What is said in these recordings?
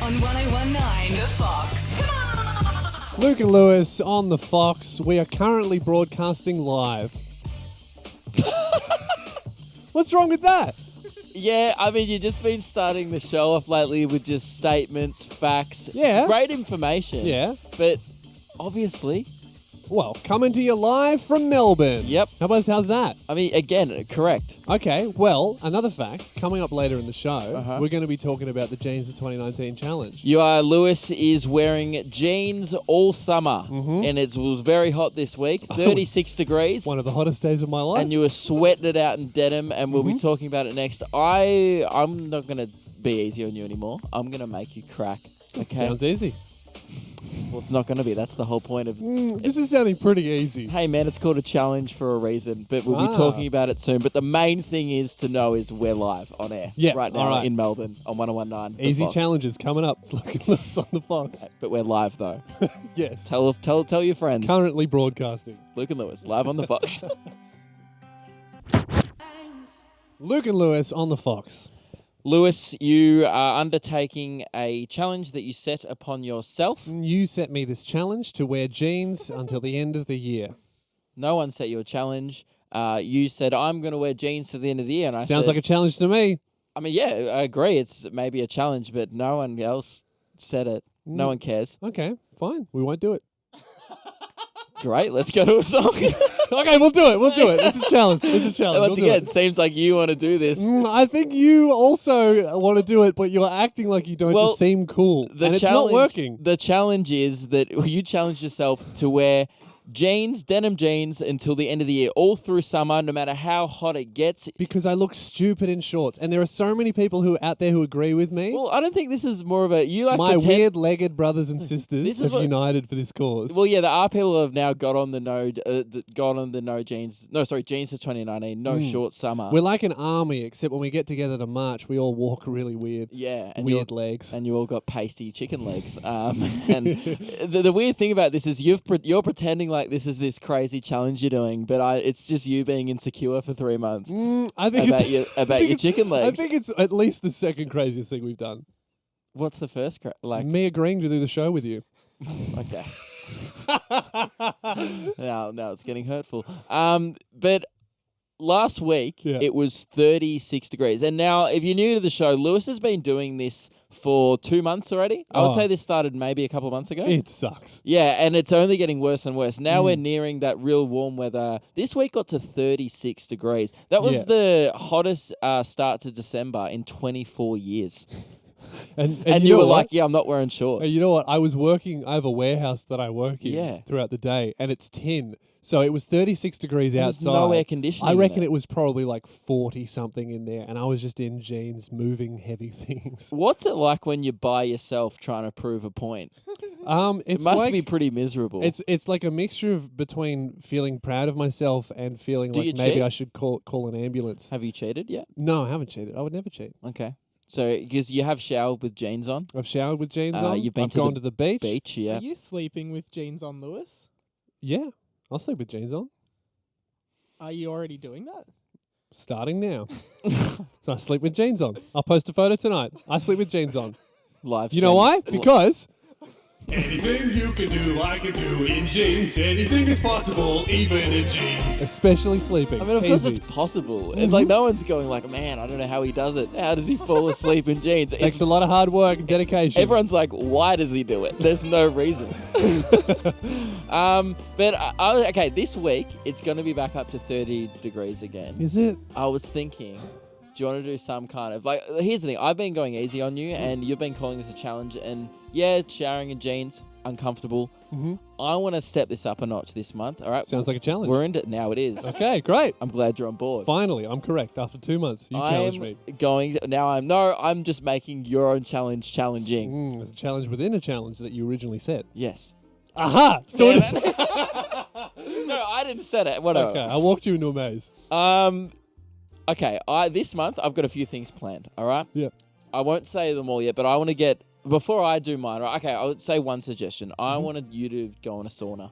on 1019 The Fox. Come on! Luke and Lewis on the Fox. We are currently broadcasting live. What's wrong with that? Yeah, I mean, you've just been starting the show off lately with just statements, facts. Yeah. Great information. Yeah. But obviously, Well, coming to you live from Melbourne. Yep. How's that? I mean, again, correct. Okay, well, another fact, coming up later in the show, Uh-huh. we're going to be talking about the Jeans of 2019 challenge. Lewis is wearing jeans all summer, and it was very hot this week, 36 degrees. One of the hottest days of my life. And you were sweating it out in denim, and we'll be talking about it next. I'm not going to be easy on you anymore. I'm going to make you crack. Okay. Sounds easy. Well, it's not going to be. That's the whole point of... This is sounding pretty easy. Hey, man, it's called a challenge for a reason, but we'll be talking about it soon. But the main thing is to know is we're live on air right now in Melbourne on 1019. The Easy Fox. challenges coming up. It's looking us on the Fox. But we're live, though. Yes. Tell your friends. Currently broadcasting. Luke and Lewis, live on the Fox. Luke and Lewis on the Fox. Lewis, you are undertaking a challenge that you set upon yourself. You set me this challenge to wear jeans until the end of the year. No one set you a challenge. You said, I'm going to wear jeans to the end of the year. And I Sounds said, like a challenge to me. I mean, yeah, I agree. It's maybe a challenge, but no one else said it. No one cares. Okay, fine. We won't do it. Great, let's go to a song. Okay, we'll do it. It's a challenge. Once again, it seems like you want to do this. I think you also want to do it, but you're acting like you don't to seem cool. And it's not working. The challenge is that you challenge yourself to wear denim jeans until the end of the year, all through summer, no matter how hot it gets. Because I look stupid in shorts. And there are so many people who out there who agree with me. Well, I don't think this is more of a... My weird-legged brothers and sisters have united for this cause. Well, yeah, there are people who have now got on the jeans to 2019, no short summer. We're like an army, except when we get together to march, we all walk really weird. Yeah. And weird legs. And you all got pasty chicken legs. And the weird thing about this is you're pretending like this is this crazy challenge you're doing, but it's just you being insecure for 3 months. I think about your chicken legs. I think it's at least the second craziest thing we've done. What's the first? Me agreeing to do the show with you. Okay. Now it's getting hurtful. But last week it was 36 degrees, and now if you're new to the show, Lewis has been doing this for 2 months already. I would say this started maybe a couple of months ago. It sucks. Yeah, and it's only getting worse and worse. Now we're nearing that real warm weather. This week got to 36 degrees. That was the hottest start to December in 24 years. And you were like, yeah, I'm not wearing shorts. And you know what? I have a warehouse that I work in throughout the day, and it's tin. So it was 36 degrees outside. There's no air conditioning. I reckon it was probably like 40-something in there, and I was just in jeans moving heavy things. What's it like when you're by yourself trying to prove a point? It must be pretty miserable. It's like a mixture between feeling proud of myself and feeling like maybe I should call an ambulance. Have you cheated yet? No, I haven't cheated. I would never cheat. Okay. So, because you have showered with jeans on? I've showered with jeans on. I've gone to the beach. Yeah. Are you sleeping with jeans on, Lewis? Yeah, I'll sleep with jeans on. Are you already doing that? Starting now. So I sleep with jeans on. I'll post a photo tonight. I sleep with jeans on. Live. You know why? Because... Anything you can do, I can do in jeans. Anything is possible, even in jeans. Especially sleeping. I mean, of course it's possible. It's like no one's going like, man, I don't know how he does it. How does he fall asleep in jeans? It takes a lot of hard work and dedication. Everyone's like, why does he do it? There's no reason. Okay, this week, it's going to be back up to 30 degrees again. Is it? I was thinking... Do you want to do some kind of... here's the thing. I've been going easy on you, and you've been calling this a challenge. And, yeah, showering in jeans, uncomfortable. Mm-hmm. I want to step this up a notch this month. All right? Sounds like a challenge. We're into it. Now it is. Okay, great. I'm glad you're on board. Finally, I'm correct. After 2 months, you challenged me. I'm just making your own challenge challenging. A challenge within a challenge that you originally set. Yes. Aha! So no, I didn't set it. Whatever. Okay, I walked you into a maze. Okay, this month I've got a few things planned, all right? Yeah. I won't say them all yet, but I want to get, before I do mine, right? Okay, I would say one suggestion. I wanted you to go on a sauna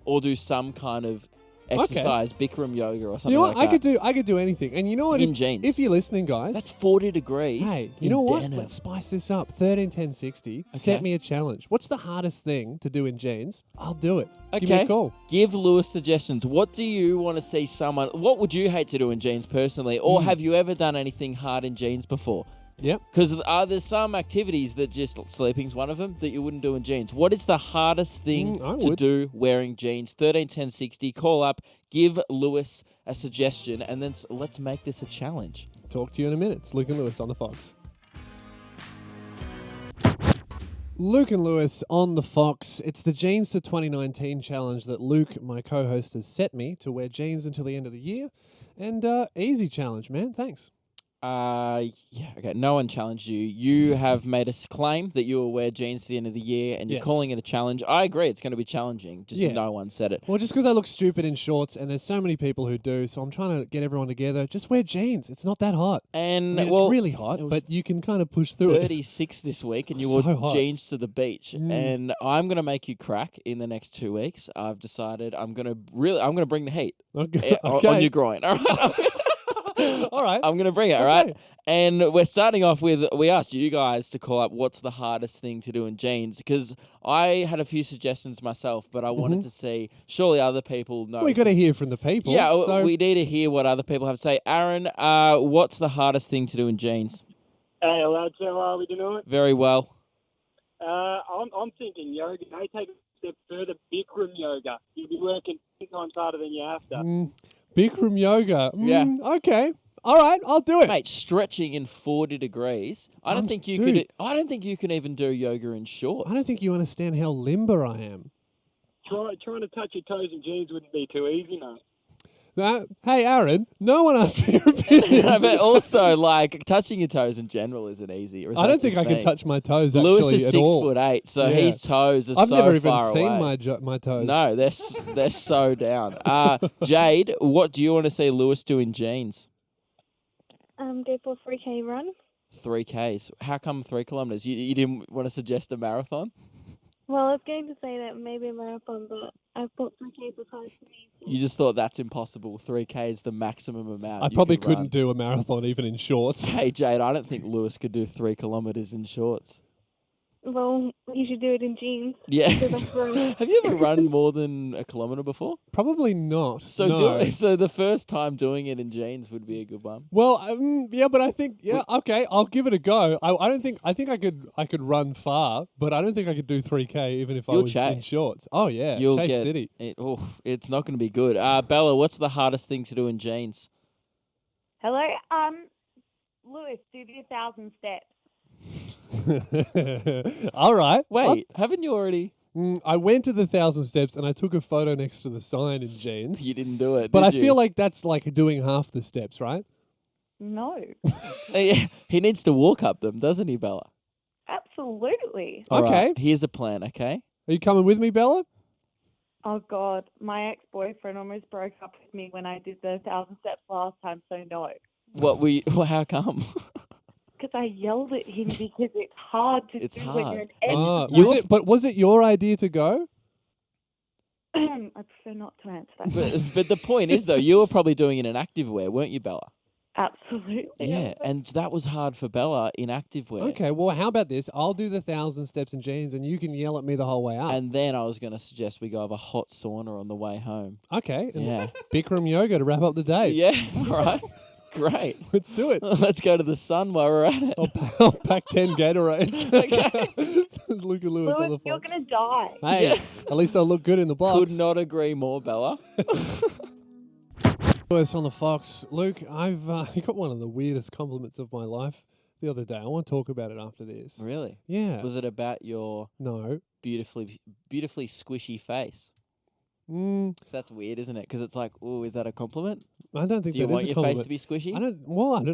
or do some kind of exercise, Bikram yoga or something You know what? like that. I could do anything. And you know what? In jeans. If you're listening, guys, That's 40 degrees. hey, you in know what? denim. Let's spice this up. 13, 10, 60. Set Okay. me a challenge. What's the hardest thing to do in jeans? I'll do it. Give me Okay. a call. Give Lewis suggestions. What do you want to see someone... What would you hate to do in jeans personally? Or have you ever done anything hard in jeans before? Yep. Because there's some activities that just... Sleeping's one of them that you wouldn't do in jeans. What is the hardest thing I to would. do wearing jeans? 13 10 60. Call up. Give Lewis a suggestion. And then let's make this a challenge. Talk to you in a minute. It's Luke and Lewis on the Fox. Luke and Lewis on the Fox. It's the Jeans to 2019 challenge that Luke, my co-host, has set me to wear jeans until the end of the year. And easy challenge, man. Thanks. Yeah, okay. No one challenged you. You have made a claim that you will wear jeans at the end of the year, and you're Yes. calling it a challenge. I agree. It's going to be challenging. Just Yeah. no one said it. Well, just because I look stupid in shorts, and there's so many people who do, so I'm trying to get everyone together. Just wear jeans. It's not that hot. And I mean, well, it's really hot, it was but you can kind of push through it. 36 this week, and you So wore hot. jeans to the beach. Mm. And I'm going to make you crack in the next 2 weeks. I've decided I'm going to bring the heat Okay. on your groin. All right. All right. I'm going to bring it, all Okay. right? And we're starting off with, we asked you guys to call up what's the hardest thing to do in jeans, because I had a few suggestions myself, but I wanted to see, surely other people know. We got to hear from the people. Yeah, so we need to hear what other people have to say. Aaron, what's the hardest thing to do in jeans? Hey, lads, how are we doing? Very well. I'm thinking yoga. Hey, take a step further, Bikram yoga. You'll be working 10 times harder than you have to. Bikram yoga. Yeah. Okay. All right. I'll do it. Mate, stretching in 40 degrees. I don't think you dude. could. I don't think you can even do yoga in shorts. I don't think you understand how limber I am. Trying to touch your toes in jeans wouldn't be too easy, no. Hey, Aaron, no one asked for your opinion. No, but also, like, touching your toes in general isn't easy. Or is I that don't think just I can me? touch my toes Lewis actually is at 6'8", so Yeah. his toes are I've so never even far seen away. my toes. No, they're so down. Jade, what do you want to see Lewis do in jeans? Go for a 3K run. 3Ks. How come 3 kilometers? You didn't want to suggest a marathon? Well, I was going to say that maybe a marathon, but I thought 3K was hard for me. So. You just thought that's impossible. 3K is the maximum amount. I you probably could run. couldn't do a marathon even in shorts. Hey, Jade, I don't think Lewis could do 3 kilometers in shorts. Well, you should do it in jeans. Yeah. So that's right. Have you ever run more than a kilometer before? Probably not. So no. so the first time doing it in jeans would be a good one. Well, yeah, but I think okay, I'll give it a go. I think I could run far, but I don't think I could do 3K even if I You'll was in chase. shorts. Oh yeah, You'll Chase get City. it's not going to be good. Bella, what's the hardest thing to do in jeans? Hello, Lewis, do the 1,000 steps. All right. Wait, haven't you already? I went to the 1,000 steps and I took a photo next to the sign in jeans. You didn't do it, But did I you? feel like that's like doing half the steps, right? No, He needs to walk up them, doesn't he, Bella? absolutely. All Okay. right, here's a plan, okay? Are you coming with me, Bella? Oh, God, my ex-boyfriend almost broke up with me when I did the 1,000 steps last time, so no. How come? Because I yelled at him because it's hard to It's do hard. when you're an Ah, ex. was it your idea to go? I prefer not to answer that. But the point is, though, you were probably doing it in activewear, weren't you, Bella? Absolutely. Yeah, and that was hard for Bella in activewear. Okay, well, how about this? I'll do the 1,000 steps in jeans and you can yell at me the whole way up. And then I was going to suggest we go have a hot sauna on the way home. Okay. And Yeah. Bikram yoga to wrap up the day. Yeah, all right. Great. Let's do it. Let's go to the sun while we're at it. I'll pack 10 Gatorades. Okay. Luke and Lewis on the Lewis, you're phone. going to die. Hey, Yeah. at least I'll look good in the box. Could not agree more, Bella. Lewis on the Fox. Luke, I've got one of the weirdest compliments of my life the other day. I want to talk about it after this. Really? Yeah. Was it about your No. beautifully squishy face? Mm, So that's weird, isn't it? Because it's like, oh, is that a compliment? I don't think Do you that is want a your compliment. face to be squishy? I don't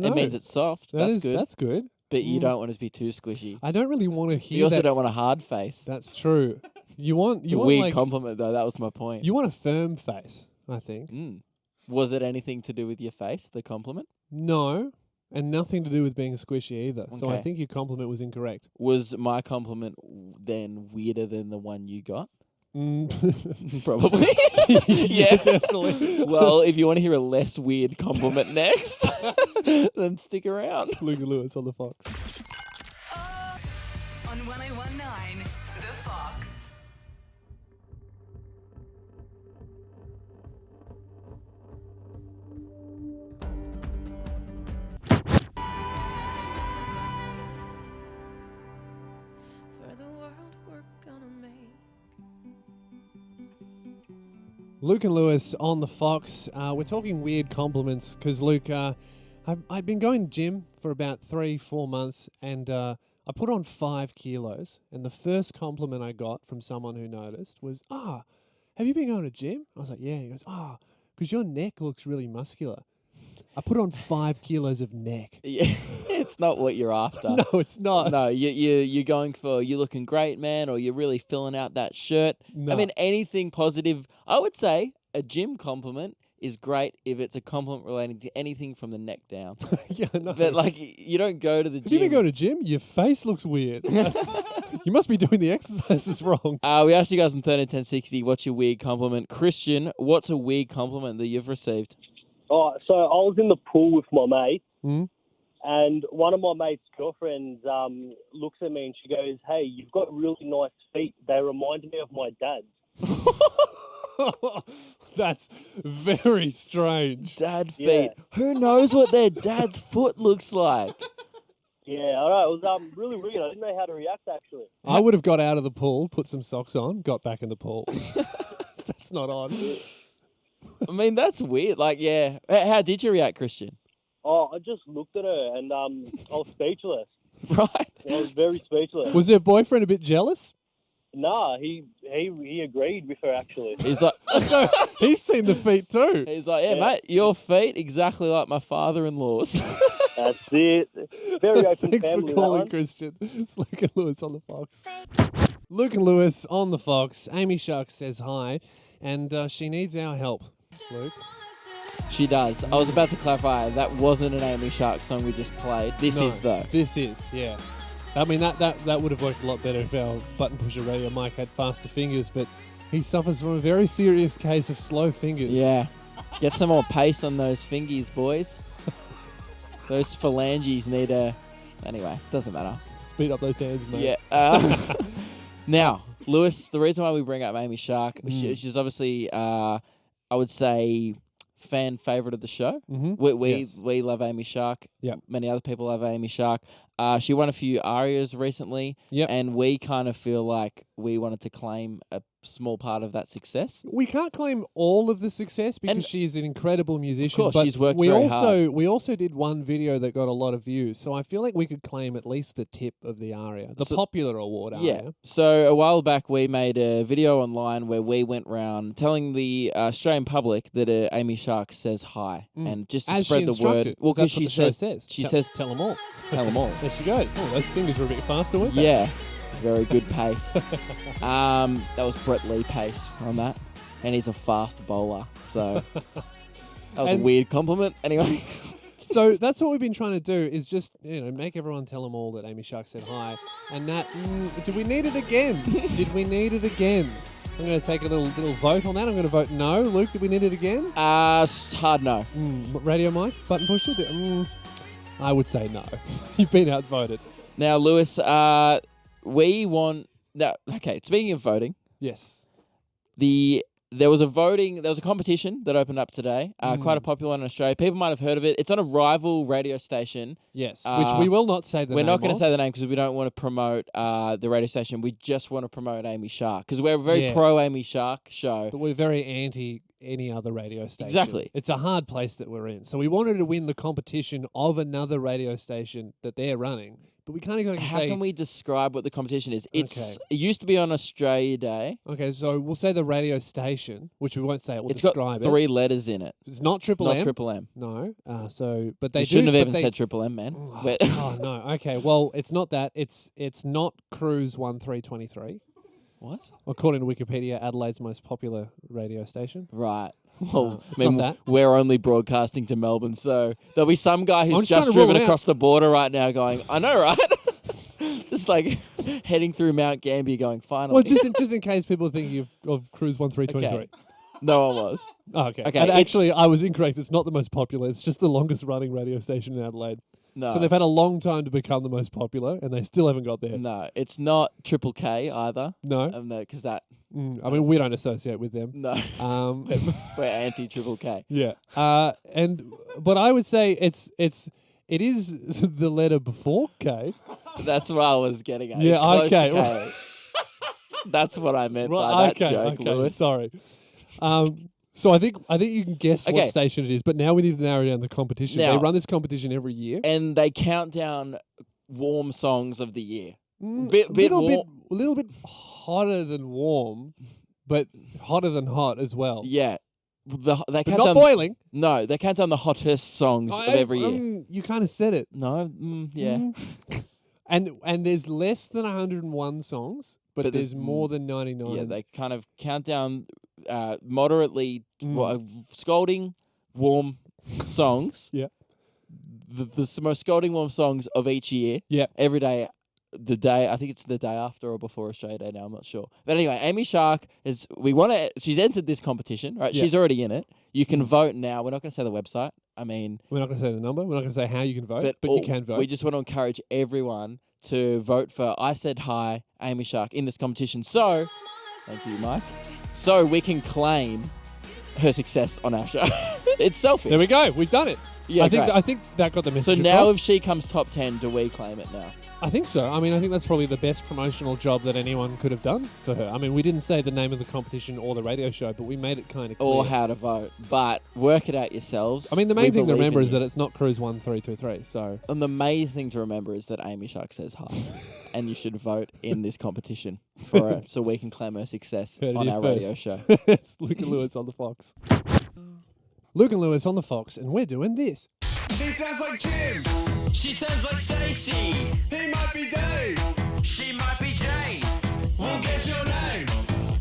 know. It means it's soft. That's good. That's good. But you Mm. don't want it to be too squishy. I don't really want to hear You also that. don't want a hard face. That's true. You want It's you a want weird like, compliment, though. That was my point. You want a firm face, I think. Mm. Was it anything to do with your face, the compliment? No, and nothing to do with being squishy either. So I Okay. think your compliment was incorrect. Was my compliment then weirder than the one you got? Probably. yeah, definitely. Well, if you want to hear a less weird compliment next, then stick around. Luke and Lewis on the Fox. On 1019, The Fox. For the world we're gonna make. Luke and Lewis on the Fox. We're talking weird compliments because Luke, I've been going to gym for about 3-4 months, and I put on 5 kilos. And the first compliment I got from someone who noticed was, have you been going to gym? I was like, yeah. He goes, because your neck looks really muscular. I put on 5 kilos of neck. Yeah, it's not what you're after. No, it's not. No, you're going for you're looking great, man, or you're really filling out that shirt. No. I mean, anything positive. I would say a gym compliment is great if it's a compliment relating to anything from the neck down. Yeah, no. But like, you don't go to the Have gym. you been going to gym? Your face looks weird. You must be doing the exercises wrong. We asked you guys on 131060, what's your weird compliment? Christian, what's a weird compliment that you've received? Oh, so I was in the pool with my mate, Mm. and one of my mate's girlfriends looks at me and she goes, "Hey, you've got really nice feet. They remind me of my dad's." That's very strange. Dad feet. Yeah. Who knows what their dad's foot looks like? Yeah, all right. It was really weird. I didn't know how to react, actually. I would have got out of the pool, put some socks on, got back in the pool. That's not on. I mean, that's weird. Like, yeah. How did you react, Christian? Oh, I just looked at her and I was speechless. Right. I was very speechless. Was her boyfriend a bit jealous? Nah, he agreed with her, actually. He's like, So he's seen the feet too. yeah, mate, your feet exactly like my father-in-law's. That's it. Very open Thanks family, for that calling, one. Christian. It's Luke and Lewis on the Fox. Luke and Lewis on the Fox. Amy Shark says hi, and she needs our help. Luke. She does. I was about to clarify, that wasn't an Amy Shark song we just played. This No, is, though. This is, yeah. I mean, that would have worked a lot better if our button pusher radio mic had faster fingers, but he suffers from a very serious case of slow fingers. Yeah. Get some more pace on those fingies, boys. Those phalanges need a... Anyway, doesn't matter. Speed up those hands, mate. Yeah. Now, Lewis, the reason why we bring up Amy Shark, she's obviously, I would say, fan favourite of the show. Mm-hmm. We love Amy Shark. Yep. Many other people love Amy Shark. She won a few arias recently. Yep. And we kind of feel like we wanted to claim a small part of that success. We can't claim all of the success because And she's an incredible musician. course, but she's worked we very also hard. we also did one video that got a lot of views, so I feel like we could claim at least the tip of the aria, the popular award aria. Yeah. So a while back, we made a video online where we went round telling the Australian public that Amy Shark says hi, and just to As spread she the instructed. word. Well, That's because what she the show says. she Tell- says tell them all. tell them all. There she goes. Oh, those fingers were a bit faster, weren't they? Yeah, very good pace. That was Brett Lee pace on that, and he's a fast bowler. So that was a And- weird compliment. Anyway, So that's what we've been trying to do is just, make everyone tell them all that Amy Shark said hi. And that, did we need it again? Did we need it again? I'm going to take a little vote on that. I'm going to vote no. Luke, did we need it again? hard no. Radio mic, button pusher? I would say no. You've been outvoted. Now, Lewis, we want. No, okay. Speaking of voting, Yes. there was a competition that opened up today, quite a popular one in Australia. People might have heard of it. It's on a rival radio station. Yes. Which we will not say the We're name not going to of. say the name because we don't want to promote the radio station. We just want to promote Amy Shark because we're a very Yeah. pro Amy Shark show. But we're very anti any other radio station. Exactly. It's a hard place that we're in. So we wanted to win the competition of another radio station that they're running. But we can't go and How say... can we describe what the competition is? It Okay. used to be on Australia Day. Okay, so we'll say the radio station, which we won't say it. We'll It's got describe 3 it. letters in it. It's not Triple Not M. Triple M. No. But they You shouldn't do, have but even they- said Triple M, man. But- Oh no. Okay. Well, it's not that. It's not Cruise 1323. What? According to Wikipedia, Adelaide's most popular radio station. Right. Well, it's I mean, not that. we're only broadcasting to Melbourne, so there'll be some guy I'm who's just trying just to rule driven it out. across the border right now going, I know, right? Just Just like heading through Mount Gambier going, finally. Well, just in case people think of Cruise 1323. Okay. No one was. Oh, okay. Okay, And it's- actually, I was incorrect. It's not the most popular. It's just the longest running radio station in Adelaide. No. So they've had a long time to become the most popular, and they still haven't got there. No, it's not Triple K either. No. No, because that, I mean, we don't associate with them. no. Um, We're anti-Triple K. yeah. But I would say it is the letter before K. That's what I was getting at. Yeah, It's close okay. to K. That's what I meant by Right. that Okay. joke, Okay. Lewis. Sorry. So I think you can guess what Okay. station it is, but now we need to narrow down the competition. They Now- run this competition every year. And they count down warm songs of the year. A bit little bit hotter than warm, but hotter than hot as well. Yeah. They But count not down, boiling. No, they count down the hottest songs of every year. You kind of said it. No, yeah. And there's less than 101 songs, but But there's there's more than 99. Yeah, they kind of count down moderately Mm. scolding warm songs. Yeah. The most scolding warm songs of each year. Yeah. Every day. I think it's the day after or before Australia Day now, I'm not sure. But anyway, Amy Shark she's entered this competition, right? Yeah. She's already in it. You can vote now. We're not going to say the website. I mean, We're not going to say the number. We're not going to say how you can vote, but all- you can vote. We just want to encourage everyone to vote for I Said Hi, Amy Shark in this competition. So, thank you, Mike. So we can claim her success on our show. It's selfish. There we go. We've done it. Yeah, I think great. I think that got the So message now across. if she comes top 10, do we claim it now? I think so. I mean, I think that's probably the best promotional job that anyone could have done for her. I mean, we didn't say the name of the competition or the radio show, but we made it kind of clear. Or how to vote. But work it out yourselves. I mean, the We main thing to believe remember in is you. that it's not Cruise 1323. So And the main thing to remember is that Amy Shark says hi. And you should vote in this competition for her so we can claim her success Heard it on here our first. radio show. it's Luke and Lewis on the Fox. Luke and Lewis on the Fox, and we're doing this. He sounds like Jim. She sounds like Stacy. He might be Dave. She might be Jane. We'll guess your name.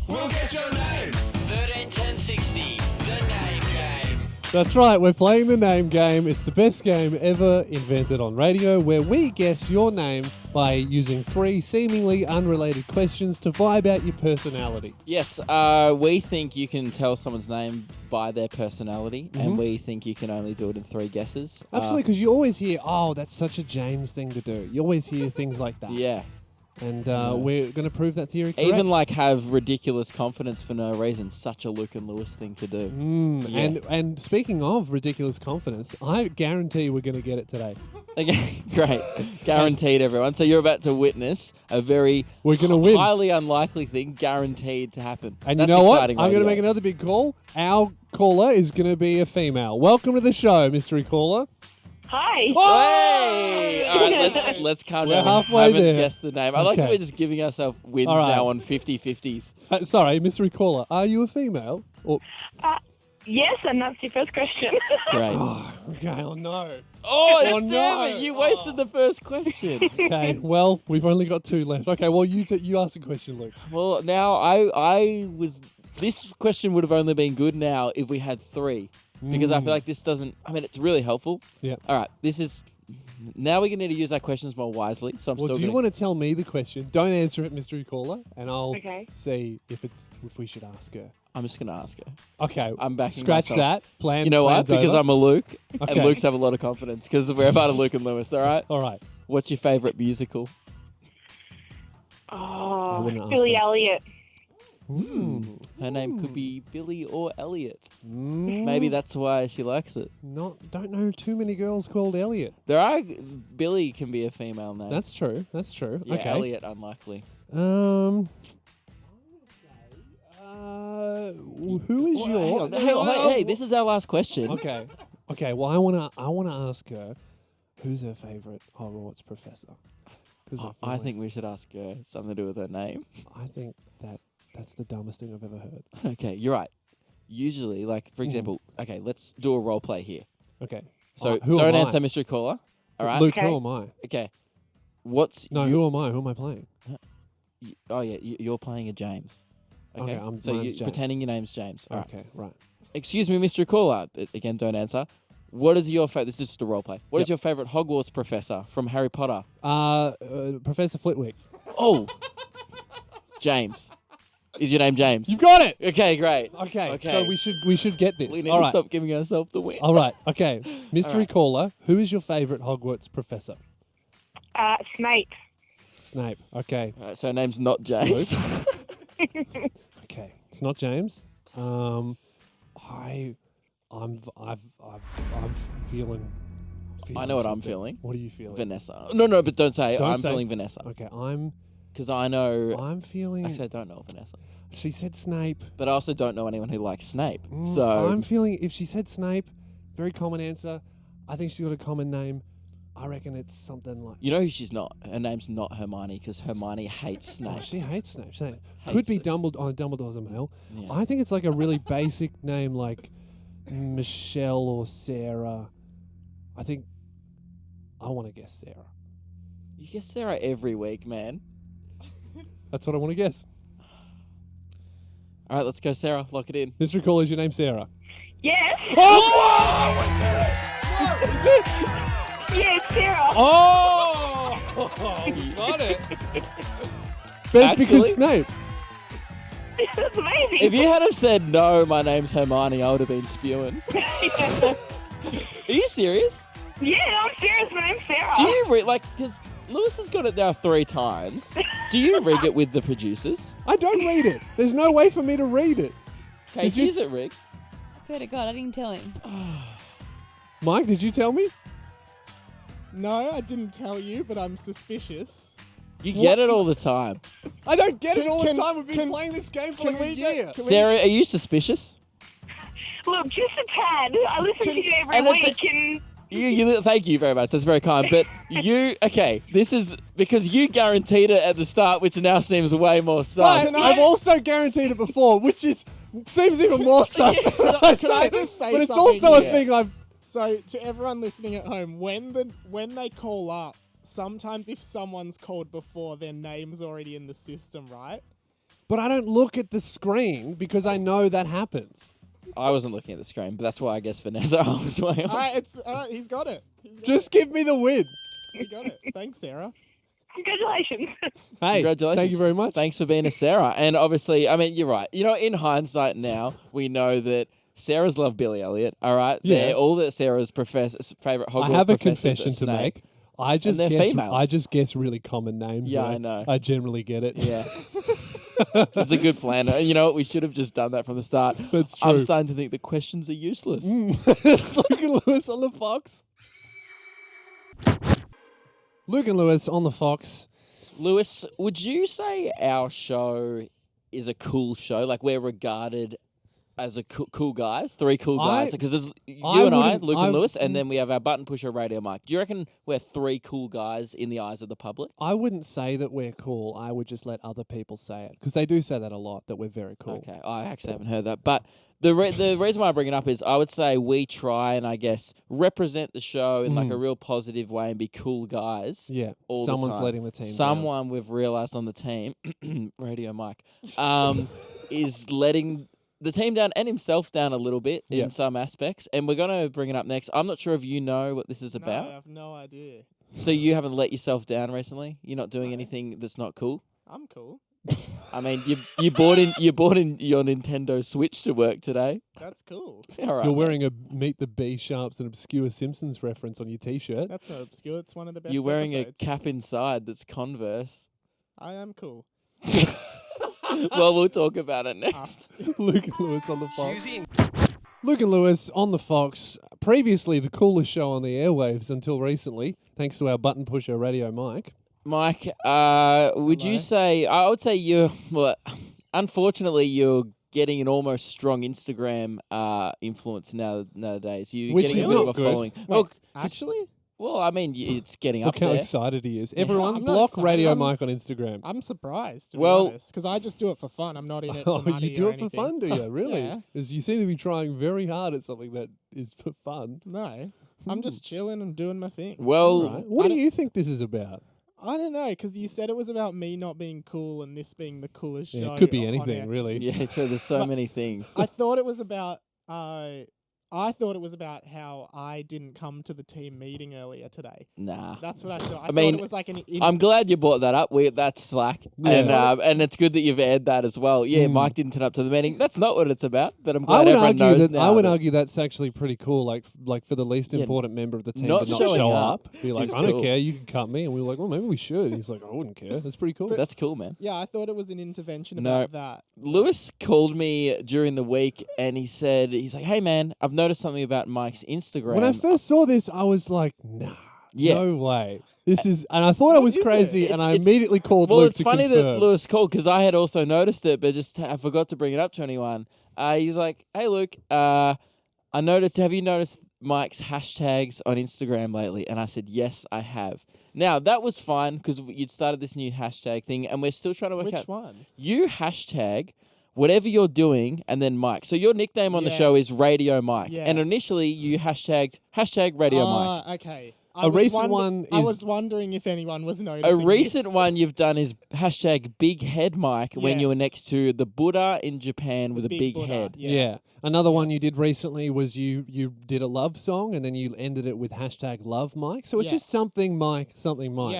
We'll guess your name. 13 10 60. The name game. That's right, we're playing the name game. It's the best game ever invented on radio, where we guess your name by using 3 seemingly unrelated questions to vibe out your personality. Yes, we think you can tell someone's name by their personality, and we think you can only do it in 3 guesses. Absolutely, because you always hear, oh, that's such a James thing to do. You always hear things like that. Yeah. And we're going to prove that theory correct. Even like have ridiculous confidence for no reason. Such a Luke and Lewis thing to do. Yeah. And speaking of ridiculous confidence, I guarantee we're going to get it today. Okay, great. Guaranteed, everyone. So you're about to witness a very We're gonna win. highly unlikely thing guaranteed to happen. And That's you know what? exciting I'm going to radio. make another big call. Our caller is going to be a female. Welcome to the show, mystery caller. Hi. Hey! All right, let's calm We're down. halfway Haven't there. guessed the name. I like that Okay. we're just giving ourselves wins All right. now on 50-50s. Sorry, mystery caller. Are you a female? Or Yes, and that's your first question. Great. okay, oh no. Oh, Oh, damn no. it! You wasted the first question. Okay, well, we've only got 2 left. Okay, well, you ask a question, Luke. Well, now I was. This question would have only been good now if we had 3, because I feel like this doesn't. I mean, it's really helpful. Yeah. All right. This is. Now we're gonna need to use our questions more wisely. So I'm Well, still do you gonna. want to tell me the question? Don't answer it, mystery caller, and I'll Okay. see if we should ask her. I'm just gonna ask her. Okay, I'm backing scratch myself. that. Plan. You know what? plan's Because over. I'm a Luke, Okay. and Luke's have a lot of confidence because we're about a Luke and Lewis. All right. All right. What's your favorite musical? Oh, wouldn't ask Billy that. Elliot. Her name could be Billy or Elliot. Mm, Maybe that's why she likes it. Don't know too many girls called Elliot. There are Billy can be a female name. That's true. That's true. yeah, okay. Elliot unlikely. Who is your? Hey, this is our last question. Okay. Okay. Well, I wanna ask her who's her favorite Hogwarts professor. 'Cause Oh, feel I like- think we should ask her something to do with her name. I think that's the dumbest thing I've ever heard. Okay, you're right. Usually, like for example, okay, let's do a role play here. Okay. So who don't am I? answer mystery caller. All right. Luke, Okay. who am I? Okay. What's No, who am I? Who am I playing? Oh yeah, you're playing a James. Okay. Okay, so mine's you're James. pretending your name's James. All right. Okay, right. Excuse me, mystery caller. Again, don't answer. What is your favorite? This is just a role play. What is Yep. your favorite Hogwarts professor from Harry Potter? Professor Flitwick. Oh, James. Is your name James? You've got it. Okay, great. Okay. So we should get this. We need All to right. stop giving ourselves the win. All right. Okay. Mystery right. caller. Who is your favorite Hogwarts professor? Snape. Snape. Okay. All right, so name's not James. Okay. It's not James. I'm feeling. I know what I'm something. feeling. What are you feeling? Vanessa. No, but don't say. Don't I'm say. feeling Vanessa. Okay. I'm Because I know. feeling. Actually, I don't know Vanessa. She said Snape. But I also don't know anyone who likes Snape. Mm, So I'm feeling. If she said Snape, very common answer. I think she's got a common name. I reckon it's something like. you know who she's not. Her name's not Hermione because Hermione hates Oh, Snape. she hates Snape. Could Hates be it. Dumbledore. Oh, Dumbledore's a male. Yeah. I think it's like a really basic name like Michelle or Sarah. I think I want to guess Sarah. You guess Sarah every week, man. That's what I want to guess. All right, let's go, Sarah. Lock it in. Mystery caller, is your name Sarah? Yes. Oh! Is it? Yes, Sarah. Oh! You got it. Best because Actually- Snape. That's amazing. If you had have said no, my name's Hermione, I would have been spewing. Are you serious? Yeah, I'm serious. My name's Sarah. Do you because Lewis has got it now 3 times. Do you rig it with the producers? I don't read it. There's no way for me to read it. Kaycee, is it rigged? I swear to God, I didn't tell him. Mike, did you tell me? No, I didn't tell you, but I'm suspicious. You get it all the time. I don't get it Can- all can- the time. We've been can- playing this game for can like a we go- year. can we- Sarah, are you suspicious? Look, just a tad. I listen to you every and it's week, and Thank you very much. That's very kind. But this is because you guaranteed it at the start, which now seems way more sus. But I've also guaranteed it before, which seems even more sus. Can I just say but it's something also here? a thing I've. So to everyone listening at home, when they call up, sometimes if someone's called before, their name's already in the system, right? But I don't look at the screen because I know that happens. I wasn't looking at the screen, but that's why I guess Vanessa was way off. All right, he's got it. Just give me the win. He got it. Thanks, Sarah. congratulations. Hey, Congratulations. thank you very much. Thanks for being a Sarah. And obviously, I mean, you're right. You know, in hindsight now, we know that Sarah's love Billy Elliot. All right, Yeah. They're all that Sarah's favorite Hogwarts I have a professors confession are to Snape. make. I just they're guess. female. I just guess really common names. Yeah, and I know. I generally get it. Yeah. That's a good plan. You know what? We should have just done that from the start. That's I'm true. starting to think the questions are useless. It's Luke and Lewis on the Fox. Luke and Lewis on the Fox. Lewis, would you say our show is a cool show? Like we're regarded as a cool guys, 3 cool guys? Because there's you and I, wouldn't- Luke and Lewis, and then we have our button pusher Radio Mike. Do you reckon we're 3 cool guys in the eyes of the public? I wouldn't say that we're cool. I would just let other people say it because they do say that a lot, that we're very cool. Okay, I actually haven't heard that. But the reason why I bring it up is I would say we try and I guess represent the show in like a real positive way and be cool guys. Yeah, all the someone's time. letting the team down. Someone we've realised on the team, Radio Mike, is letting the team down and himself down a little bit in some aspects. And we're going to bring it up next. I'm not sure if you know what this is No, about. I have no idea. So you haven't let yourself down recently? You're not doing anything that's not cool? I'm cool. I mean, you bought in your Nintendo Switch to work today. That's cool. All right. You're wearing a Meet the B Sharps and obscure Simpsons reference on your T-shirt. That's not obscure. It's one of the best. You're wearing episodes. a cap inside that's Converse. I am cool. Well, we'll talk about it next. Luke and Lewis on the Fox. Luke and Lewis on the Fox. Previously the coolest show on the airwaves until recently, thanks to our button pusher Radio Mike. Mike, would you say? I would say you're. Well, unfortunately, you're getting an almost strong Instagram influence nowadays. You're Which getting is a bit not of a good. following. Wait, Well, actually, well, I mean, it's getting Look up how there. excited he is. Yeah. Everyone, I'm not block excited. Radio I'm- Mike on Instagram. I'm surprised. To Well- be honest, because I just do it for fun. I'm not in it for Oh, money you do or it for anything. fun, do you? Really? Yeah. Because you seem to be trying very hard at something that is for fun. No, I'm just chilling and doing my thing. Well, Right. What I do don't- you think this is about? I don't know, because you said it was about me not being cool and this being the coolest show. Yeah, it could be on anything, air. really. yeah, true. There's so But- many things. I thought it was about I thought it was about how I didn't come to the team meeting earlier today. Nah. That's what I thought. I mean, thought it was like an. I'm glad you brought that up. That's slack, and it's good that you've aired that as well. Yeah, Mike didn't turn up to the meeting. That's not what it's about. But I'm glad everyone knows now. I would argue that's actually pretty cool. Like for the least important member of the team not to not showing show up up. Be like, is I don't cool. care. You can cut me, and we were like, well, maybe we should. He's like, I wouldn't care. That's pretty cool. That's cool, man. Yeah, I thought it was an intervention No. about that. Lewis called me during the week, and he's like, "Hey, man, I've noticed something about Mike's Instagram." When I first saw this, I was like, nah, no way. This is, and I thought I was crazy, and I immediately called Luke to confirm. Well, it's funny that Lewis called because I had also noticed it, but I forgot to bring it up to anyone. He's like, "Hey, Luke, I noticed. Have you noticed Mike's hashtags on Instagram lately?" And I said, "Yes, I have." Now that was fine because you'd started this new hashtag thing, and we're still trying to work out. Which one? You hashtag whatever you're doing, and then Mike. So your nickname on the show is Radio Mike. Yes. And initially you hashtag Radio Mike. Okay. A recent one I is- was wondering if anyone was noticing. A recent this. one you've done is hashtag Big Head Mike when you were Yes. next to the Buddha in Japan with a big Buddha, head. Yeah. Another one you did recently was you did a love song, and then you ended it with hashtag Love Mike. So it's Yes. just something Mike. Yeah,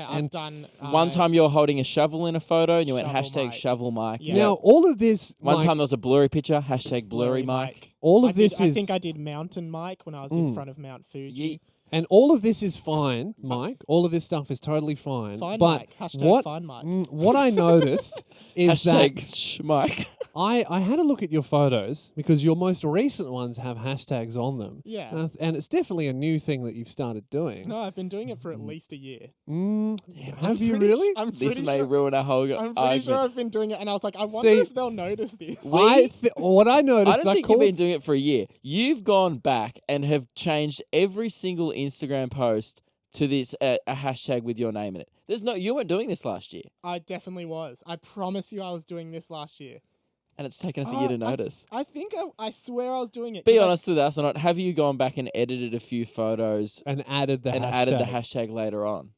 I've And done. One time you were holding a shovel in a photo and you went Shovel hashtag Mike. Shovel Mike. Yeah. now all of this, One Mike, time there was a blurry picture, hashtag Blurry Mike. all of I this did, is, I think I did Mountain Mike when I was in front of Mount Fuji. and all of this is fine, Mike. All of this stuff is totally fine. Fine but Mike. Hashtag what, fine Mike. What I noticed is that Hashtag Mike. I had a look at your photos because your most recent ones have hashtags on them. Yeah. And it's definitely a new thing that you've started doing. No, I've been doing it for at least a year. Have you really? I'm This pretty may sure. ruin our whole I'm pretty argument. sure I've been doing it, and I was like, I wonder See, if they'll notice this. What I noticed, I don't think you've been doing it for a year. You've gone back and have changed every single Instagram post to this a hashtag with your name in it. You weren't doing this last year, I definitely was. I promise you, I was doing this last year. and it's taken us a year to notice. I think I swear I was doing it. Be 'cause honest with us or not. Have you gone back and edited a few photos and added the hashtag later on?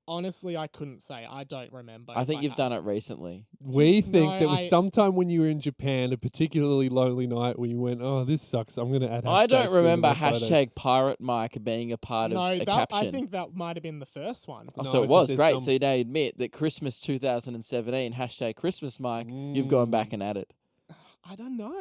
Honestly, I couldn't say. I don't remember. I if think you've have. done it recently. We think No, there was I- sometime when you were in Japan, a particularly lonely night where you went, "Oh, this sucks. I'm going to add." I hashtags don't to remember my photos." hashtag Pirate Mike being a part of No, a that, caption. I think that might have been the first one. Oh, No, so it because was there's great. some- So you now admit that Christmas 2017 hashtag Christmas Mike. You've gone back and added. I don't know.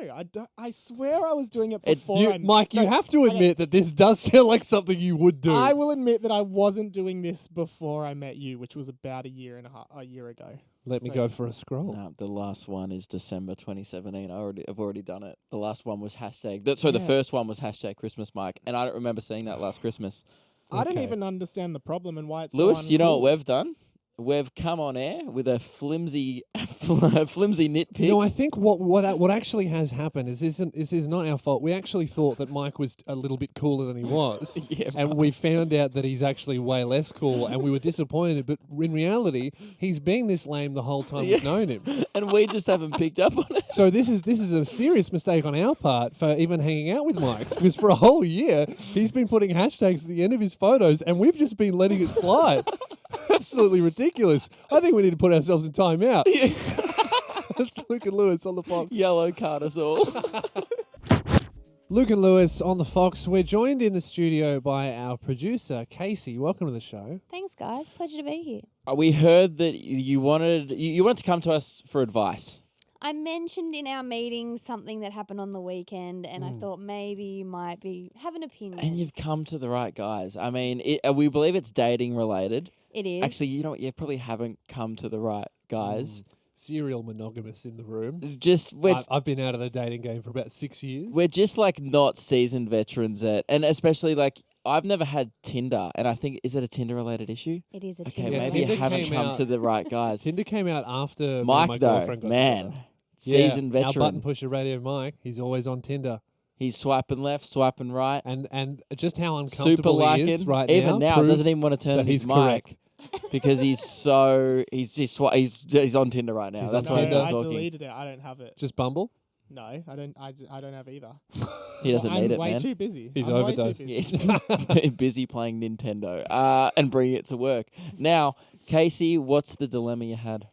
I swear I was doing it before. Mike, you have to admit that this does sound like something you would do. I will admit that I wasn't doing this before I met you, which was about a year ago. Let me So- go for a scroll. No, the last one is December 2017. I've already done it. The last one was hashtag. The Yeah. first one was hashtag Christmas Mike, and I don't remember seeing that last Christmas. I don't Okay. even understand the problem and why it's Lewis, so you know what uncool. we've done? We've come on air with a flimsy nitpick. No, I think what actually has happened is this is not our fault. We actually thought that Mike was a little bit cooler than he was, Yeah, and we found out that he's actually way less cool, and we were disappointed. But in reality, he's been this lame the whole time we've known him. and we just haven't picked up on it. So this is a serious mistake on our part for even hanging out with Mike, because for a whole year he's been putting hashtags at the end of his photos, and we've just been letting it slide. Absolutely ridiculous. I think we need to put ourselves in time out. Let's look at Lewis on the Fox. Yellow card us all. Luke and Lewis on the Fox. We're joined in the studio by our producer, Kaycee. Welcome to the show. Thanks, guys. Pleasure to be here. We heard that you wanted to come to us for advice. I mentioned in our meeting something that happened on the weekend, and I thought maybe you might have an opinion. And you've come to the right guys. I mean, we believe it's dating related. It is. Actually, you know what? You probably haven't come to the right guys. Serial monogamous in the room. I've been out of the dating game for about 6 years. We're just like not seasoned veterans at, and especially like I've never had Tinder, and I think is it a Tinder related issue? It is a Okay, Tinder. maybe you Tinder haven't came come out- to the right guys. Tinder came out after Mike my though, girlfriend got man, Tinder. seasoned Our button veteran. pusher radio Mike, he's always on Tinder. He's swiping left, swiping right, And just how super uncomfortable liking. he is right Even now, proves doesn't even want to turn that on his he's mic correct. because he's on Tinder right now. He's That's on why he's Tinder. not I talking. deleted it. I don't have it. Just Bumble? No, I don't. I don't have either. He doesn't I'm need it, way man. too busy. He's I'm way too overdosed. busy. He's busy playing Nintendo and bringing it to work. Now, Kaycee, what's the dilemma you had?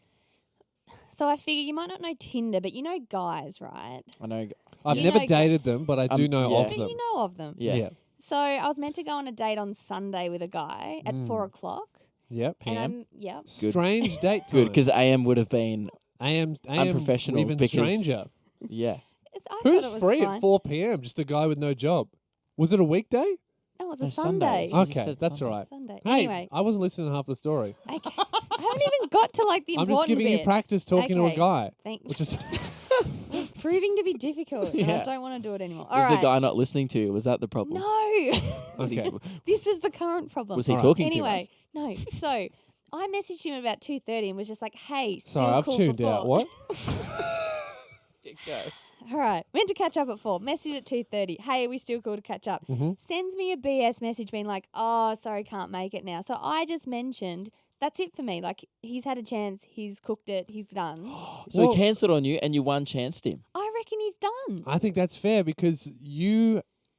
So I figure you might not know Tinder, but you know guys, right? I know. I've You never know dated them, but I do know yeah. of But them. you know of them. Yeah. So I was meant to go on a date on Sunday with a guy at 4 o'clock. Yep. And PM? yep. Strange date time. Good, because AM would have been. AM unprofessional even because- stranger. Yeah. I Who's thought it was free fine. at 4 p.m.? Just a guy with no job. Was it a weekday? No, it was No, a Sunday. Sunday. You Okay, said that's Sunday. all right. Sunday. Hey, Anyway, I wasn't listening to half the story. I haven't even got to like the I'm important just giving you bit. practice talking to a Okay. guy. Thank Which is It's proving to be difficult. And I Yeah. don't want to do it anymore. All Was right. the guy not listening to you? Was that the problem? No. Was he, Okay. This is the current problem. was he All right. talking Anyway, no. So I messaged him about 2:30 and was just like, "Hey, still sorry, I've cool tuned for 4. out. What? Go. All right, meant to catch up at 4. Message at 2:30. Hey, are we still cool to catch up? Mhm. Sends me a BS message being like, "Oh, sorry, can't make it now." So I just mentioned that's it for me. Like he's had a chance, he's cooked it, he's done. So Well- he cancelled on you, and you one chanced him. I reckon he's done. I think that's fair because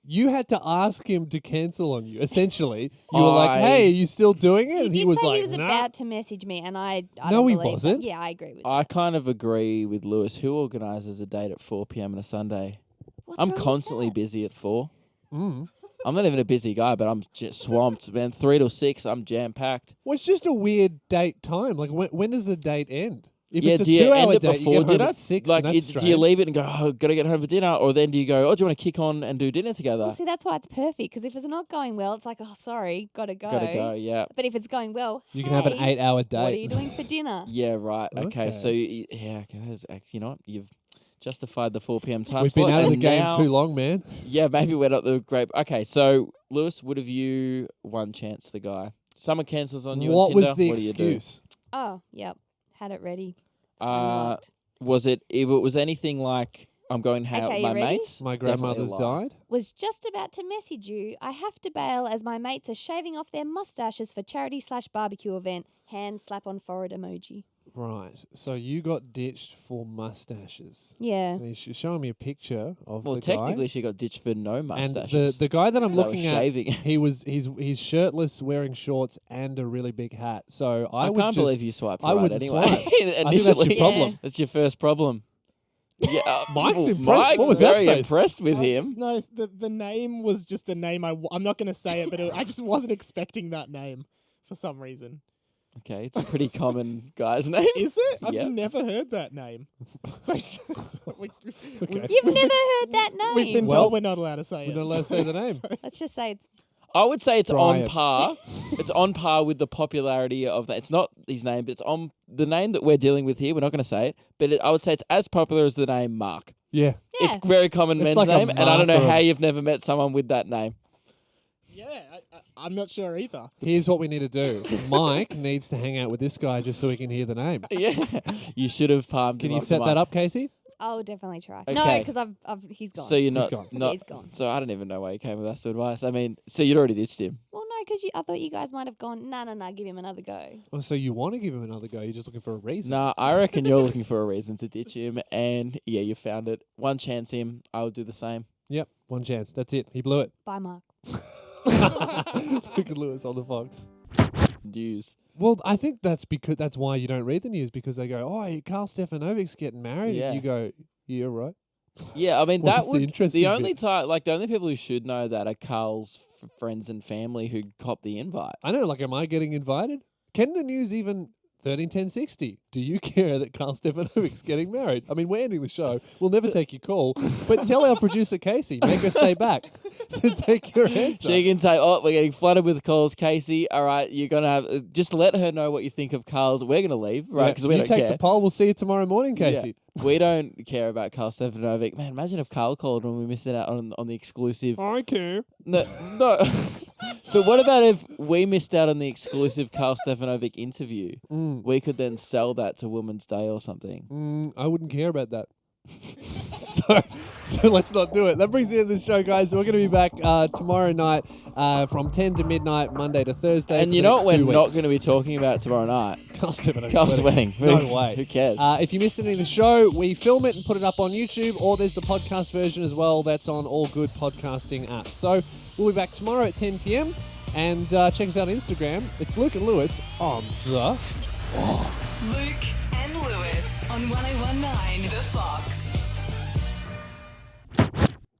you had to ask him to cancel on you. Essentially, you were like, "Hey, are you still doing it?" He And did he was say like, he was "Nah." about to message me, and I No, don't he believe wasn't. That. Yeah, I agree with I that. kind of agree with Lewis. Who organises a date at 4 p.m. on a Sunday? What's I'm wrong with constantly that? busy at 4. Mm. I'm not even a busy guy, but I'm just swamped. Man, 3 till 6, I'm jam packed. Well, it's just a weird date time. Like, when does the date end? If Yeah, it's a do you 2-hour end it date, before you get home dinner? at 6. Like, and that's do you strange. leave it and go, "Oh, gotta get home for dinner," or then do you go, "Oh, do you want to kick on and do dinner together?" Well, see, that's why it's perfect. Because if it's not going well, it's like, "Oh, sorry, gotta go." Gotta go. Yeah. But if it's going well, You can have an "Hey, 8-hour date. What are you doing for dinner? Yeah. Right. Okay. Okay. So yeah. Okay, you know what? You've justified the 4 p.m. time We've been slot, out of the and game now- too long, man. Yeah, maybe we're not the great. Okay, so Lewis, would have you one chance the guy? Someone cancels on you What on Tinder. was the what do you do? excuse? Oh, yep, had it ready. Uh, was it? If it was anything like I'm going to hang out Okay, with you my ready? mates, My definitely a grandmother's lie. died. Was just about to message you. I have to bail as my mates are shaving off their mustaches for charity/barbecue event. Hand slap on forehead emoji. Right. So you got ditched for mustaches. Yeah. And he's showing me a picture of Well, the technically, guy. she got ditched for no And mustaches. the guy that I'm So I was looking at, shaving. he's shirtless, wearing shorts, and a really big hat. So I I would can't just, believe you swiped I right wouldn't anyway. swipe. I think that's your Initially. problem. That's your first problem. Yeah, Mike's well, impressed. Mike's What was that very face? impressed with him. No, the name was just a name. I'm not going to say it, but I just wasn't expecting that name for some reason. Okay, it's a pretty common guy's name. Is it? I've Yep. never heard that name. So, Okay. You've never heard that name. We've been Well, told we're not allowed to say We're it. not allowed to say the name. Let's just say it's I would say it's Brian. on par. It's on par with the popularity of that. It's not his name, but it's on the name that we're dealing with here. We're not going to say it, but I would say it's as popular as the name Mark. Yeah. yeah. It's very common It's men's like a name, and I don't know Mark or how a- you've never met someone with that name. Yeah, I'm not sure either. Here's what we need to do. Mike needs to hang out with this guy just so he can hear the name. Yeah, you should have palmed Can him you up to set Mike. that up, Casey? I'll definitely try. No, Okay. because he's gone. So you're He's not, gone. not He's gone. So I don't even know why you came with us to advice. I mean, so you'd already ditched him. Well, no, because I thought you guys might have gone. No, give him another go. Oh, so you want to give him another go? You're just looking for a reason. Nah, I reckon you're looking for a reason to ditch him, and yeah, you found it. One chance him, I would do the same. Yep. One chance. That's it. He blew it. Bye, Mark. Look at Lewis on the Fox. News. Well, I think that's why you don't read the news, because they go, "Oh, Carl Stefanovic's getting married," Yeah. and you go, "Yeah, right." Yeah, I mean What's that the would interesting the only bit? time, like the only people who should know that are Carl's friends and family who copped the invite. I know. Like, am I getting invited? Can the news even 131060? Do you care that Carl Stefanovic's getting married? I mean, we're ending the show. We'll never take your call, but tell our producer Kaycee, make her stay back to take your answer. She can say, "Oh, we're getting flooded with calls, Kaycee. All right, you're gonna have just let her know what you think of Carl's. We're gonna leave, right? Because we you don't take care. the poll. We'll see you tomorrow morning, Kaycee. We don't care about Carl Stefanovic. Man, imagine if Carl called and we missed out on the exclusive. I care. No. But what about if we missed out on the exclusive Carl Stefanovic interview? We could then sell that to Women's Day or something. I wouldn't care about that. So let's not do it. That brings the end of the show, guys. We're going to be back tomorrow night from 10 to midnight, Monday to Thursday. And for you the know next what 2 we're not weeks. going to be talking about tomorrow night? Carl Stefanovic. Carl's wedding. No way. Who cares? If you missed any of the show, we film it and put it up on YouTube, or there's the podcast version as well. That's on all good podcasting apps. So we'll be back tomorrow at 10 p.m. And check us out on Instagram. It's Luke and Lewis on the Luke and Lewis. On 1019 The Fox.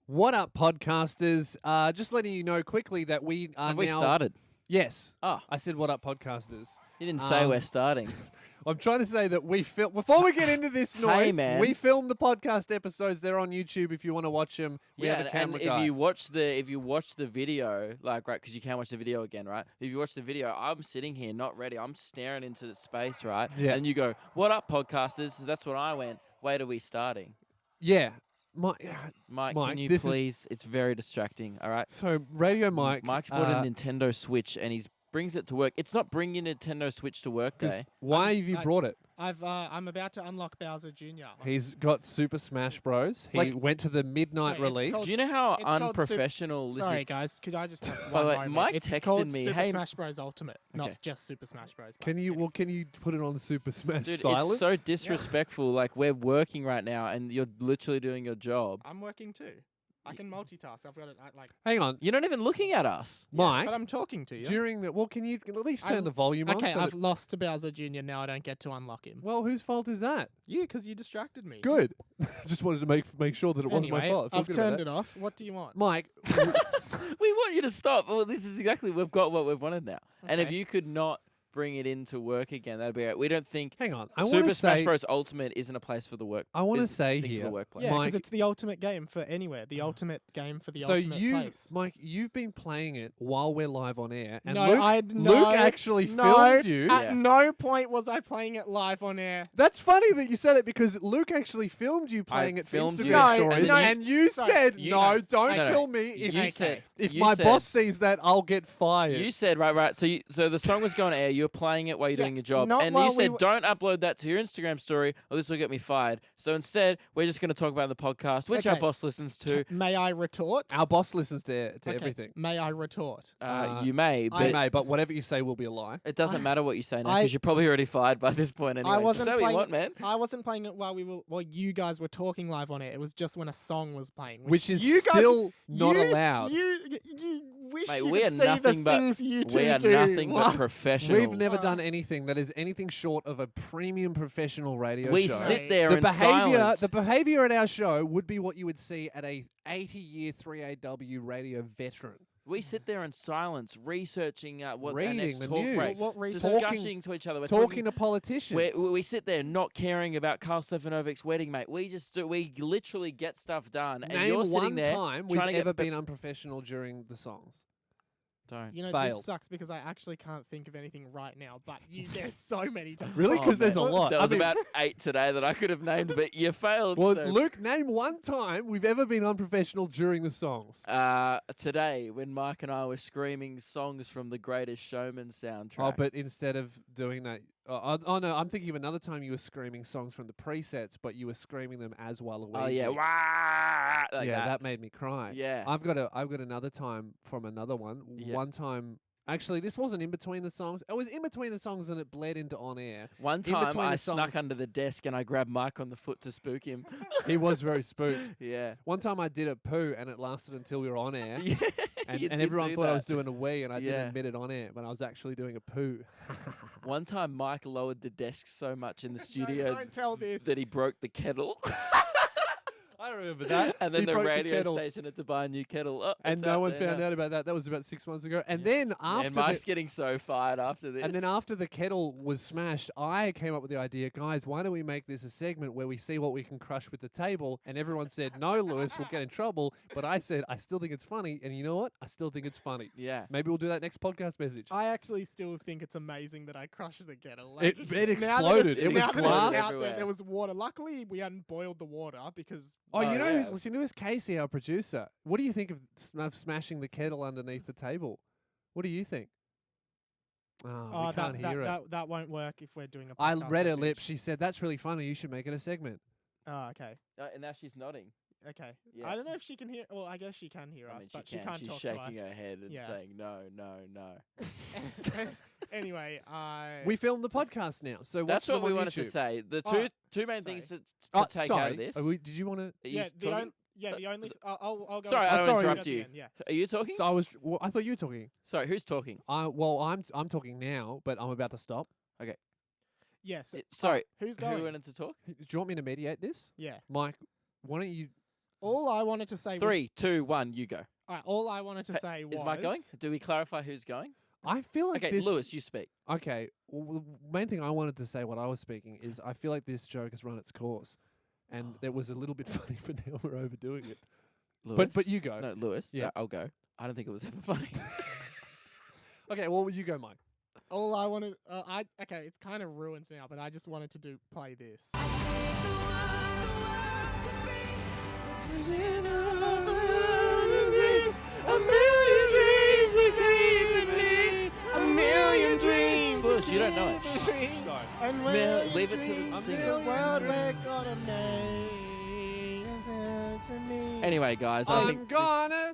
What up, podcasters? Just letting you know quickly that we are Have we now... started? Yes. Oh, I said what up, podcasters. you didn't say we're starting. I'm trying to say that we film... Before we get into this noise, man. we film the podcast episodes. They're on YouTube if you want to watch them. We have a camera and guy. if you watch the video, like right, because you can watch the video again, right? If you watch the video, I'm sitting here not ready. I'm staring into the space, right? Yeah. And you go, "What up, podcasters?" So that's what I went. Wait, are we starting? Yeah. Mike, Mike, can you this is- please? It's very distracting. All right. So, Radio Mike... Mike's bought a Nintendo Switch and he's brings it to work. It's not bringing a Nintendo Switch to work day. Why have you brought it? I'm about to unlock Bowser Jr. He's got Super Smash Bros. He like- went to the midnight Sorry, it's release. called Do you know how it's called unprofessional this Sorry, is? guys. Could I just have By one the way, moment? Mike It's texted called me, Super "Hey, Smash Bros. Ultimate, Okay. not just Super Smash Bros. Can you put it on Super Smash Dude, silent? it's so disrespectful. Like we're working right now and you're literally doing your job. I'm working too. I can multitask. I've got it like. Hang on, You're not even looking at us. Mike. But I'm talking to you. During the can you at least turn I've- the volume on? Okay, so I've that- lost to Bowser Jr. Now I don't get to unlock him. well, whose fault is that? You, because you distracted me. Good. Just wanted to make sure that it wasn't my Anyway, fault. I feel I've good about turned that. it off. What do you want? Mike, We want you to stop. Well, this is exactly we've got what we've wanted now. And if Okay. you could not bring it into work again, that'd be it. We don't think hang on. I want Super to Smash say. Bros. Ultimate isn't a place for the work. I want to is- say thing for here. the workplace. Yeah, because Mike- it's the ultimate game for anywhere. The ultimate game for the So ultimate place. Mike, you've been playing it while we're live on air, and No, Luke actually filmed you. At Yeah. no point was I playing it live on air. That's funny that you said it because Luke actually filmed you playing it for filmed Instagram you. No, stories, no, and you so- said, You- "No, don't No, no. film me. If, You said if you my said- boss sees that, I'll get fired." You said right. So the song was going to air. You were playing it while you're Yeah, doing your job, not and while you we said, were- "Don't upload that to your Instagram story, or this will get me fired." So instead, we're just going to talk about the podcast, which our Okay. boss listens to. May I retort? Our boss listens to Okay, everything. May I retort? You may, but I may, but whatever you say will be a lie. it doesn't matter what you say now I- because you're probably already fired by this point anyway. I So wasn't say what you playing want, it, man. I wasn't playing it while you guys were talking live on air. It was just when a song was playing, Which is you guys, still not you- allowed. You wish Mate, you we could are see nothing the but things you two we are do. nothing but professionals. We've never done anything that is anything short of a premium professional radio We show. sit there the in behavior, silence. the behavior at our show would be what you would see at a 80-year 3AW radio veteran. We sit there in silence, researching what our Reading next the talk news. breaks, What research? discussing to each other. We're Talking to politicians. We sit there not caring about Carl Stefanovic's wedding, mate. We literally get stuff done, and Name you're one sitting there time we've trying to get ever been unprofessional during the songs. Don't. You know, Failed. this sucks because I actually can't think of anything right now. But there's so many times. Really? Oh, Because there's a man. lot. There I was mean- about 8 today that I could have named, but you failed. Well, so. Luke, name one time we've ever been unprofessional during the songs. Today, when Mike and I were screaming songs from the Greatest Showman soundtrack. Oh, but instead of doing that, oh no, I'm thinking of another time you were screaming songs from the presets, but you were screaming them as Waluigi. Oh yeah, wah, like yeah, that. that made me cry. Yeah. I've got another time from another one. Yeah. One time, actually, this wasn't in between the songs. It was in between the songs, and it bled into on air. One in time between I the snuck songs- under the desk and I grabbed Mike on the foot to spook him. He was very spooked. Yeah. One time I did a poo, and it lasted until we were on air. Yeah. And, you and did everyone do thought I that. was doing a wee, and I Yeah. didn't admit it on air, but I was actually doing a poo. One time Mike lowered the desk so much in the No, studio don't tell this. that he broke the kettle. I remember that. And then He the broke radio kettle. station had to buy a new kettle. Oh, And it's no out one there found now. out about that. That was about 6 months ago. And Yeah. then after And Mike's the, getting so fired after this. and then after the kettle was smashed, I came up with the idea, guys, why don't we make this a segment where we see what we can crush with the table? And everyone said, no, Lewis, we'll get in trouble. But I said, I still think it's funny. And you know what? I still think it's funny. yeah. Maybe we'll do that next podcast message. I actually still think it's amazing that I crushed the kettle. It Like, exploded. now that It was now that glass. out there, Everywhere. there was water. Luckily, we hadn't boiled the water because. Oh, you know yeah. who's listening to this? Kaycee, our producer. What do you think of smashing the kettle underneath the table? What do you think? Oh, we can't hear it. that won't work if we're doing a. I podcast read her message. lips. She said, that's really funny. You should make it a segment. Oh, okay. And now she's nodding. Okay. Yeah. I don't know if she can hear. Well, I guess she can hear I us, mean, but she she can't She's talk shaking to us. her head and Yeah. saying no, no, no. Anyway, We filmed the podcast now. So That's watch what them we on wanted to YouTube. say. The Oh, two main sorry. things to Oh, take sorry. out of this. Did you want to? Are you yeah, talking? the only. I'll go. Sorry, I don't sorry, interrupt at the you. end, Yeah. Are you talking? So I thought you were talking. Sorry, who's talking? Well, I'm talking now, but I'm about to stop. Yes. Sorry, who's who going? wanted to talk? Do you want me to mediate this? Yeah. Mike, why don't you... All I wanted to say was... 3, 2, 1, you go. All right, all I wanted to say was... Is Mike going? Do we clarify who's going? I feel like Okay, this... Lewis, you speak. Okay, well, the main thing I wanted to say while I was speaking is I feel like this joke has run its course. And it was a little bit funny, but now we're overdoing it. Lewis? But you go. No, Lewis. Yeah. I'll go. I don't think it was ever funny. Okay, well, you go, Mike. All I wanted... okay, it's kind of ruined now, but I just wanted to play this. A million dreams are creeping me. A million dreams. Lewis, you don't know it. Sorry. And Leave it to the the singer. world we're gonna make. Anyway, guys, I I'm think gonna...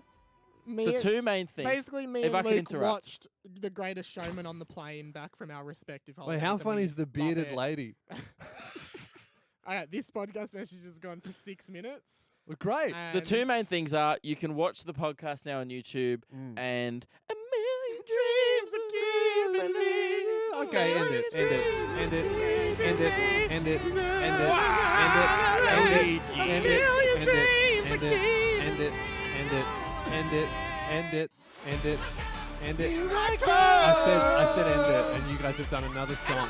the two main things. Basically, me if I and can Luke interrupt. watched The Greatest Showman on the plane back from our respective Wait, holidays. how and funny we is the love bearded it. lady? All right, this podcast message has gone for 6 minutes. Well, great. The two and- main things are you can watch the podcast now on YouTube and a million dreams are keeping me. Okay, end it. End it. End it. End it. End it. End it. End it. End it. End it. End it. End it. End it. End it. End it. End it. End it. I said end it, and you guys have done another song.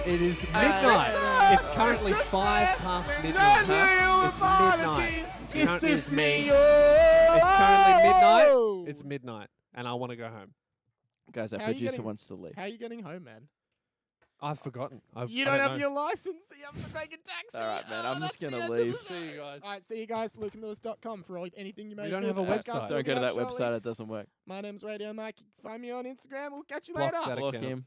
It is midnight. It's currently 5 past midnight. It's midnight. It's currently midnight. It's midnight, and I want to go home. Guys, our How are you producer getting- wants to leave. How are you getting home, man? I've forgotten. You don't have your license. You have to take a taxi. All right, man. Oh, I'm just that's the gonna end of leave. the See you show. guys. All right, see you guys. LukeandLewis.com for anything you may. We don't miss. have a Podcast website. will Don't be go to out that shortly. website. It doesn't work. My name's Radio Mike. You can find me on Instagram. We'll catch you Block later. that Block account. him.